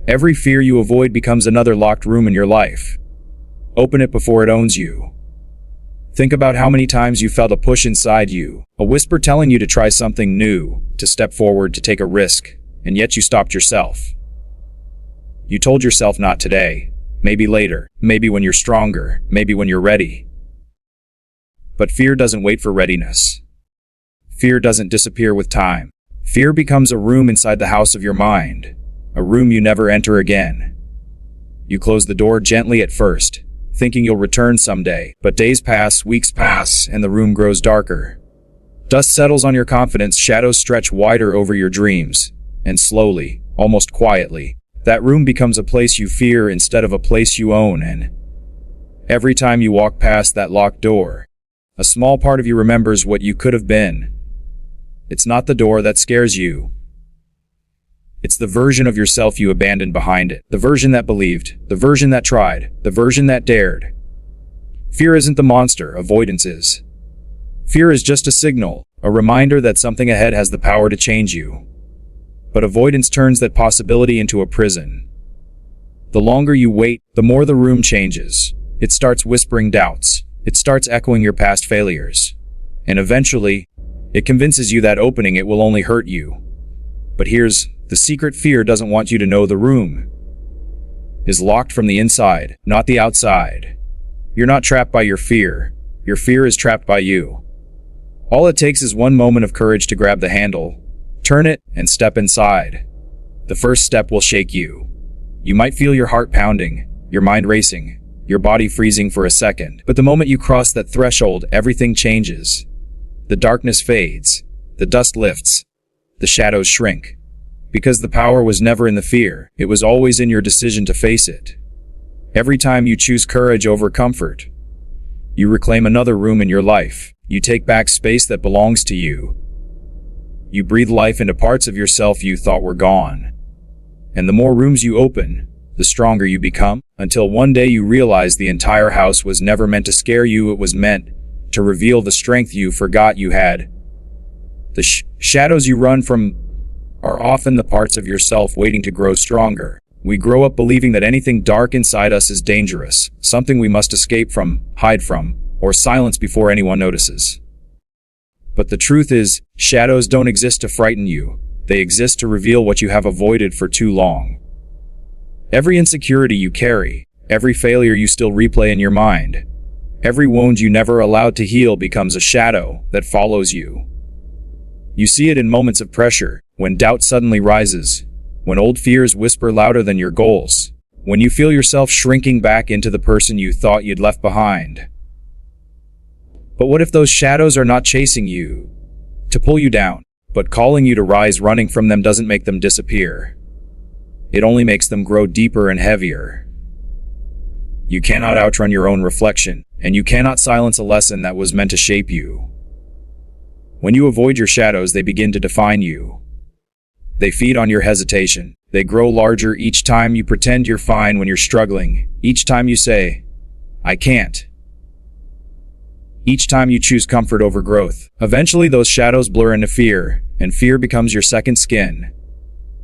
Every fear you avoid becomes another locked room in your life. Open it before it owns you. Think about how many times you felt a push inside you, a whisper telling you to try something new, to step forward, to take a risk, and yet you stopped yourself. You told yourself not today, maybe later, maybe when you're stronger, maybe when you're ready. But fear doesn't wait for readiness. Fear doesn't disappear with time. Fear becomes a room inside the house of your mind, a room you never enter again. You close the door gently at first, thinking you'll return someday, but days pass, weeks pass, and the room grows darker. Dust settles on your confidence, shadows stretch wider over your dreams, and slowly, almost quietly, that room becomes a place you fear instead of a place you own. And every time you walk past that locked door, a small part of you remembers what you could have been. It's not the door that scares you. It's the version of yourself you abandoned behind it. The version that believed, the version that tried, the version that dared. Fear isn't the monster, avoidance is. Fear is just a signal, a reminder that something ahead has the power to change you. But avoidance turns that possibility into a prison. The longer you wait, the more the room changes. It starts whispering doubts. It starts echoing your past failures. And eventually, it convinces you that opening it will only hurt you. But here's the secret: fear doesn't want you to know the room is locked from the inside, not the outside. You're not trapped by your fear is trapped by you. All it takes is one moment of courage to grab the handle, turn it, and step inside. The first step will shake you. You might feel your heart pounding, your mind racing, your body freezing for a second. But the moment you cross that threshold, everything changes. The darkness fades, the dust lifts, the shadows shrink. Because the power was never in the fear, it was always in your decision to face it. Every time you choose courage over comfort, you reclaim another room in your life. You take back space that belongs to you. You breathe life into parts of yourself you thought were gone. And the more rooms you open, the stronger you become, until one day you realize the entire house was never meant to scare you, it was meant to reveal the strength you forgot you had. The shadows you run from are often the parts of yourself waiting to grow stronger. We grow up believing that anything dark inside us is dangerous, something we must escape from, hide from, or silence before anyone notices. But the truth is, shadows don't exist to frighten you. They exist to reveal what you have avoided for too long. Every insecurity you carry, every failure you still replay in your mind, every wound you never allowed to heal becomes a shadow that follows you. You see it in moments of pressure, when doubt suddenly rises, when old fears whisper louder than your goals, when you feel yourself shrinking back into the person you thought you'd left behind. But what if those shadows are not chasing you to pull you down, but calling you to rise? Running from them doesn't make them disappear. It only makes them grow deeper and heavier. You cannot outrun your own reflection, and you cannot silence a lesson that was meant to shape you. When you avoid your shadows, they begin to define you. They feed on your hesitation. They grow larger each time you pretend you're fine when you're struggling. Each time you say, "I can't." Each time you choose comfort over growth. Eventually those shadows blur into fear, and fear becomes your second skin.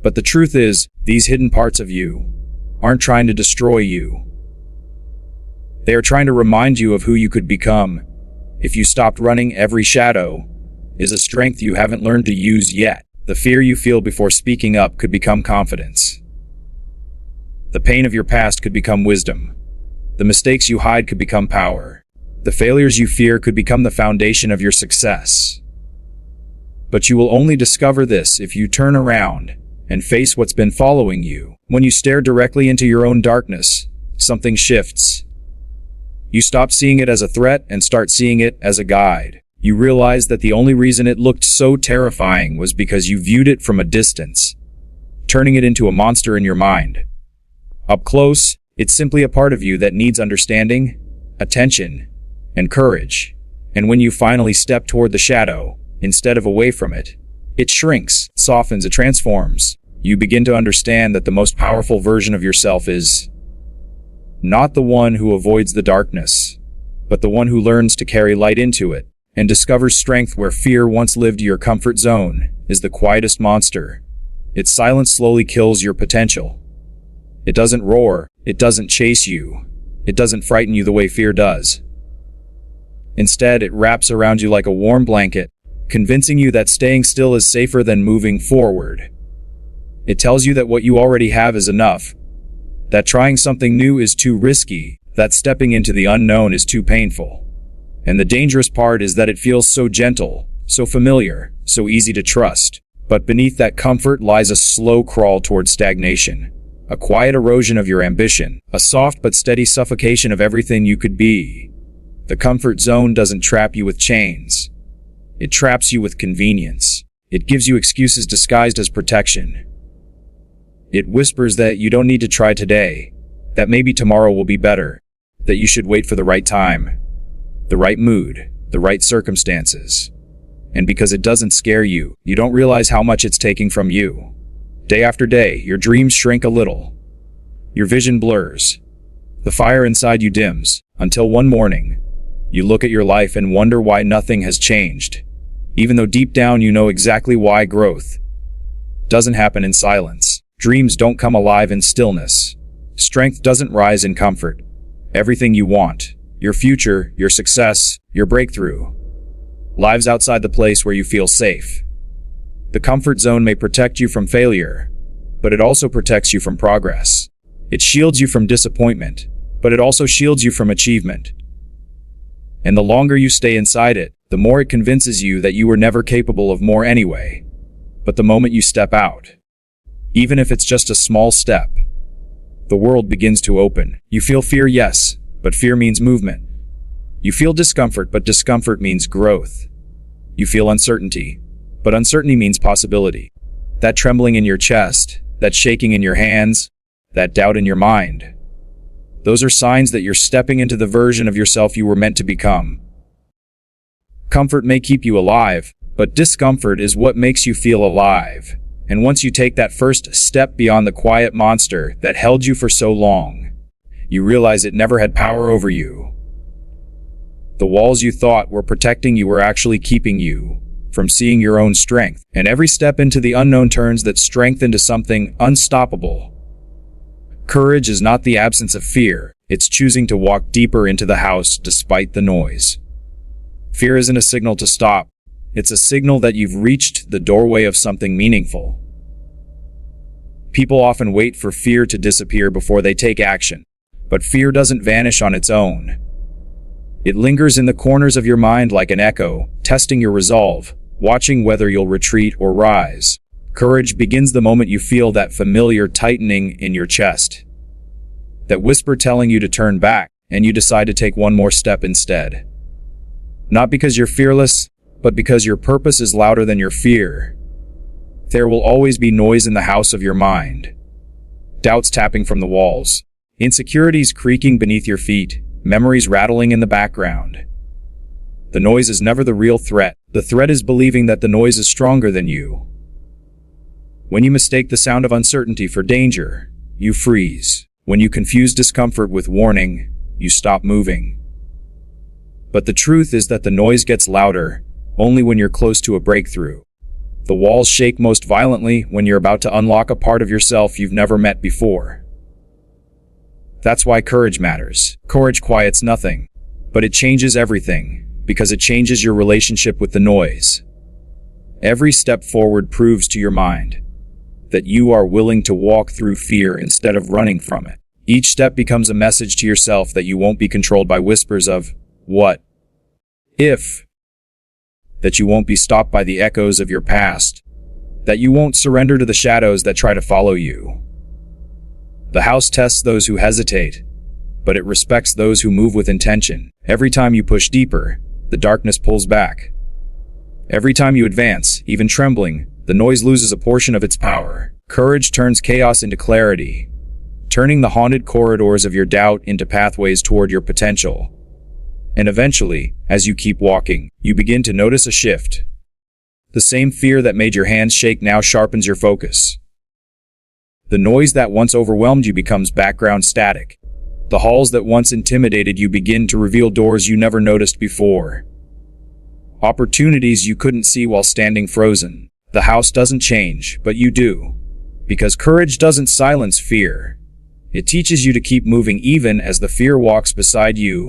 But the truth is, these hidden parts of you aren't trying to destroy you. They are trying to remind you of who you could become if you stopped running. Every shadow is a strength you haven't learned to use yet. The fear you feel before speaking up could become confidence. The pain of your past could become wisdom. The mistakes you hide could become power. The failures you fear could become the foundation of your success. But you will only discover this if you turn around and face what's been following you. When you stare directly into your own darkness, something shifts. You stop seeing it as a threat and start seeing it as a guide. You realize that the only reason it looked so terrifying was because you viewed it from a distance, turning it into a monster in your mind. Up close, it's simply a part of you that needs understanding, attention, and courage. And when you finally step toward the shadow, instead of away from it, it shrinks, softens, it transforms. You begin to understand that the most powerful version of yourself is not the one who avoids the darkness, but the one who learns to carry light into it and discovers strength where fear once lived. Your comfort zone is the quietest monster. Its silence slowly kills your potential. It doesn't roar, it doesn't chase you, it doesn't frighten you the way fear does. Instead, it wraps around you like a warm blanket, convincing you that staying still is safer than moving forward. It tells you that what you already have is enough, that trying something new is too risky, that stepping into the unknown is too painful. And the dangerous part is that it feels so gentle, so familiar, so easy to trust. But beneath that comfort lies a slow crawl toward stagnation, a quiet erosion of your ambition, a soft but steady suffocation of everything you could be. The comfort zone doesn't trap you with chains. It traps you with convenience. It gives you excuses disguised as protection. It whispers that you don't need to try today, that maybe tomorrow will be better, that you should wait for the right time, the right mood, the right circumstances. And because it doesn't scare you, you don't realize how much it's taking from you. Day after day, your dreams shrink a little. Your vision blurs. The fire inside you dims, until one morning, you look at your life and wonder why nothing has changed, even though deep down you know exactly why. Growth doesn't happen in silence. Dreams don't come alive in stillness. Strength doesn't rise in comfort. Everything you want, your future, your success, your breakthrough, lives outside the place where you feel safe. The comfort zone may protect you from failure, but it also protects you from progress. It shields you from disappointment, but it also shields you from achievement. And the longer you stay inside it, the more it convinces you that you were never capable of more anyway. But the moment you step out, even if it's just a small step, the world begins to open. You feel fear, yes, but fear means movement. You feel discomfort, but discomfort means growth. You feel uncertainty, but uncertainty means possibility. That trembling in your chest, that shaking in your hands, that doubt in your mind, those are signs that you're stepping into the version of yourself you were meant to become. Comfort may keep you alive, but discomfort is what makes you feel alive. And once you take that first step beyond the quiet monster that held you for so long, you realize it never had power over you. The walls you thought were protecting you were actually keeping you from seeing your own strength. And every step into the unknown turns that strength into something unstoppable. Courage is not the absence of fear, it's choosing to walk deeper into the house despite the noise. Fear isn't a signal to stop, it's a signal that you've reached the doorway of something meaningful. People often wait for fear to disappear before they take action, but fear doesn't vanish on its own. It lingers in the corners of your mind like an echo, testing your resolve, watching whether you'll retreat or rise. Courage begins the moment you feel that familiar tightening in your chest, that whisper telling you to turn back, and you decide to take one more step instead. Not because you're fearless, but because your purpose is louder than your fear. There will always be noise in the house of your mind. Doubts tapping from the walls, insecurities creaking beneath your feet, memories rattling in the background. The noise is never the real threat. The threat is believing that the noise is stronger than you. When you mistake the sound of uncertainty for danger, you freeze. When you confuse discomfort with warning, you stop moving. But the truth is that the noise gets louder only when you're close to a breakthrough. The walls shake most violently when you're about to unlock a part of yourself you've never met before. That's why courage matters. Courage quiets nothing, but it changes everything, because it changes your relationship with the noise. Every step forward proves to your mind that you are willing to walk through fear instead of running from it. Each step becomes a message to yourself that you won't be controlled by whispers of, "What if?" That you won't be stopped by the echoes of your past, that you won't surrender to the shadows that try to follow you. The house tests those who hesitate, but it respects those who move with intention. Every time you push deeper, the darkness pulls back. Every time you advance, even trembling, the noise loses a portion of its power. Courage turns chaos into clarity, turning the haunted corridors of your doubt into pathways toward your potential. And eventually, as you keep walking, you begin to notice a shift. The same fear that made your hands shake now sharpens your focus. The noise that once overwhelmed you becomes background static. The halls that once intimidated you begin to reveal doors you never noticed before. Opportunities you couldn't see while standing frozen. The house doesn't change, but you do. Because courage doesn't silence fear. It teaches you to keep moving even as the fear walks beside you,